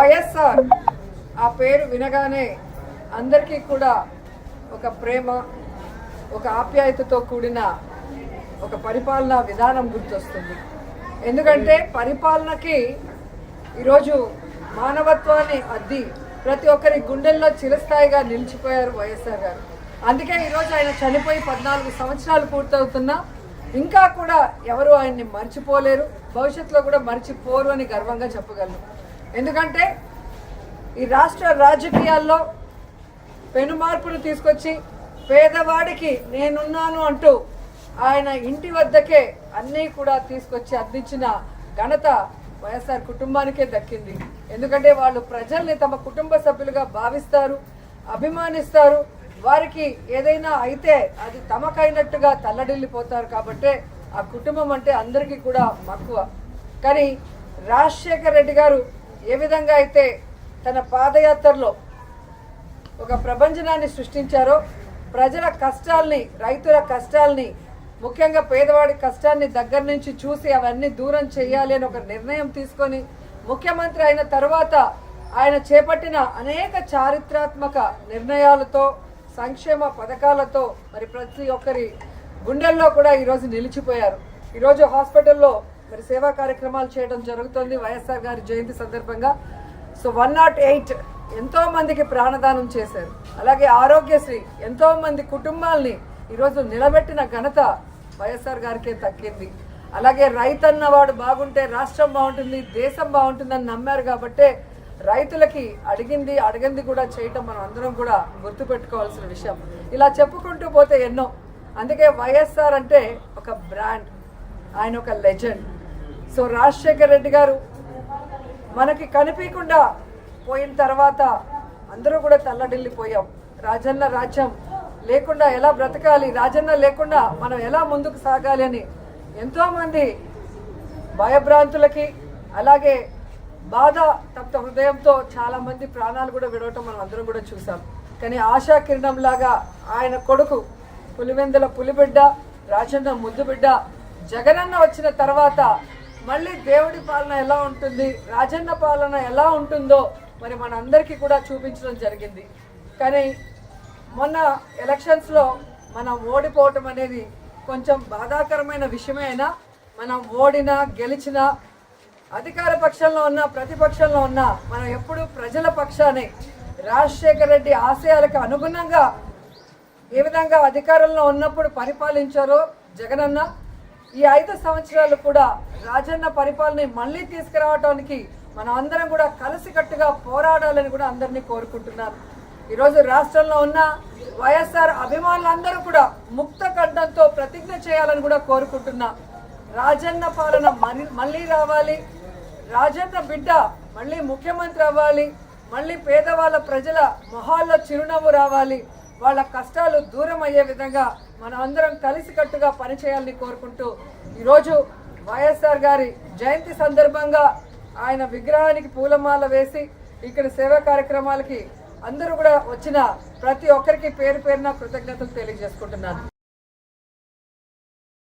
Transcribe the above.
వైఎస్ఆర్ ఆ పేరు వినగానే అందరికీ కూడా ఒక ప్రేమ, ఒక ఆప్యాయతతో కూడిన ఒక పరిపాలనా విధానం గుర్తొస్తుంది. ఎందుకంటే పరిపాలనకి ఈరోజు మానవత్వాన్ని అద్ది ప్రతి ఒక్కరి గుండెల్లో చిరస్థాయిగా నిలిచిపోయారు వైఎస్ఆర్ గారు. అందుకే ఈరోజు ఆయన చనిపోయి 14 సంవత్సరాలు పూర్తవుతున్నా ఇంకా కూడా ఎవరు ఆయన్ని మర్చిపోలేరు, భవిష్యత్తులో కూడా మర్చిపోరు అని గర్వంగా చెప్పగలను. ఎందుకంటే ఈ రాష్ట్ర రాజకీయాల్లో పెను మార్పును తీసుకొచ్చి పేదవాడికి నేనున్నాను అంటూ ఆయన ఇంటి వద్దకే అన్నీ కూడా తీసుకొచ్చి అందించిన ఘనత వైఎస్ఆర్ కుటుంబానికే దక్కింది. ఎందుకంటే వాళ్ళు ప్రజల్ని తమ కుటుంబ సభ్యులుగా భావిస్తారు, అభిమానిస్తారు. వారికి ఏదైనా అయితే అది తమకైనట్టుగా తల్లడిల్లిపోతారు. కాబట్టే ఆ కుటుంబం అంటే అందరికీ కూడా మక్కువ. కానీ రాజశేఖర్ రెడ్డి గారు ఏ విధంగా అయితే తన పాదయాత్రలో ఒక ప్రపంచనాన్ని సృష్టించారో, ప్రజల కష్టాల్ని, రైతుల కష్టాల్ని, ముఖ్యంగా పేదవాడి కష్టాన్ని దగ్గర నుంచి చూసి అవన్నీ దూరం చేయాలి అని ఒక నిర్ణయం తీసుకొని ముఖ్యమంత్రి అయిన తర్వాత ఆయన చేపట్టిన అనేక చారిత్రాత్మక నిర్ణయాలతో, సంక్షేమ పథకాలతో మరి ప్రతి ఒక్కరి గుండెల్లో కూడా ఈరోజు నిలిచిపోయారు. ఈరోజు హాస్పిటల్లో మరి సేవా కార్యక్రమాలు చేయడం జరుగుతుంది వైఎస్ఆర్ గారి జయంతి సందర్భంగా. సో 108 ఎంతో మందికి ప్రాణదానం చేశారు. అలాగే ఆరోగ్యశ్రీ ఎంతో మంది కుటుంబాల్ని ఈరోజు నిలబెట్టిన ఘనత వైఎస్ఆర్ గారికే దక్కింది. అలాగే రైతన్న వాడు బాగుంటే రాష్ట్రం బాగుంటుంది, దేశం బాగుంటుందని నమ్మారు. కాబట్టే రైతులకి అడిగింది కూడా చేయటం మనం అందరం కూడా గుర్తుపెట్టుకోవాల్సిన విషయం. ఇలా చెప్పుకుంటూ పోతే ఎన్నో. అందుకే వైఎస్ఆర్ అంటే ఒక బ్రాండ్, ఆయన ఒక లెజెండ్. సో రాజశేఖర్ రెడ్డి గారు మనకి కనిపించకుండా పోయిన తర్వాత అందరూ కూడా తల్లడిల్లిపోయాం. రాజన్న రాజ్యం లేకుండా ఎలా బ్రతకాలి, రాజన్న లేకుండా మనం ఎలా ముందుకు సాగాలి అని ఎంతోమంది భయభ్రాంతులకి, అలాగే బాధ తప్త హృదయంతో చాలామంది ప్రాణాలు కూడా విడవటం మనం అందరం కూడా చూసాం. కానీ ఆశా కిరణం లాగా ఆయన కొడుకు పులివెందుల పులిబిడ్డ, రాజన్న ముద్దు బిడ్డ జగనన్న వచ్చిన తర్వాత మళ్ళీ దేవుడి పాలన ఎలా ఉంటుంది, రాజన్న పాలన ఎలా ఉంటుందో మరి మనందరికీ కూడా చూపించడం జరిగింది. కానీ మొన్న ఎలక్షన్స్లో మనం ఓడిపోవటం అనేది కొంచెం బాధాకరమైన విషయమే. అయినా మనం ఓడినా గెలిచినా, అధికార పక్షంలో ఉన్నా ప్రతిపక్షంలో ఉన్నా మనం ఎప్పుడు ప్రజల పక్షానే, రాజశేఖర్ రెడ్డి ఆశయాలకు అనుగుణంగా ఏ విధంగా అధికారంలో ఉన్నప్పుడు పరిపాలించారో జగనన్న, ఈ 5 సంవత్సరాలు కూడా రాజన్న పరిపాలన మళ్ళీ తీసుకురావడానికి మనం అందరం కూడా కలిసికట్టుగా పోరాడాలని కూడా అందరినీ కోరుకుంటున్నాను. ఈరోజు రాష్ట్రంలో ఉన్న వైఎస్ఆర్ అభిమానులందరూ కూడా ముక్త కంఠంతో ప్రతిజ్ఞ చేయాలని కూడా కోరుకుంటున్నా. రాజన్న పాలన మళ్ళీ రావాలి, రాజన్న బిడ్డ మళ్ళీ ముఖ్యమంత్రి అవ్వాలి, మళ్ళీ పేదవాళ్ళ ప్రజల మొహాల్లో చిరునవ్వు రావాలి, వాళ్ళ కష్టాలు దూరం అయ్యే విధంగా మనం అందరం కలిసికట్టుగా పనిచేయాలని కోరుకుంటూ ఈరోజు వైఎస్ఆర్ గారి జయంతి సందర్భంగా ఆయన విగ్రహానికి పూలమాల వేసి ఇక్కడ సేవా కార్యక్రమాలకి అందరూ కూడా వచ్చిన ప్రతి ఒక్కరికి పేరు పేరున కృతజ్ఞతలు తెలియజేసుకుంటున్నాను.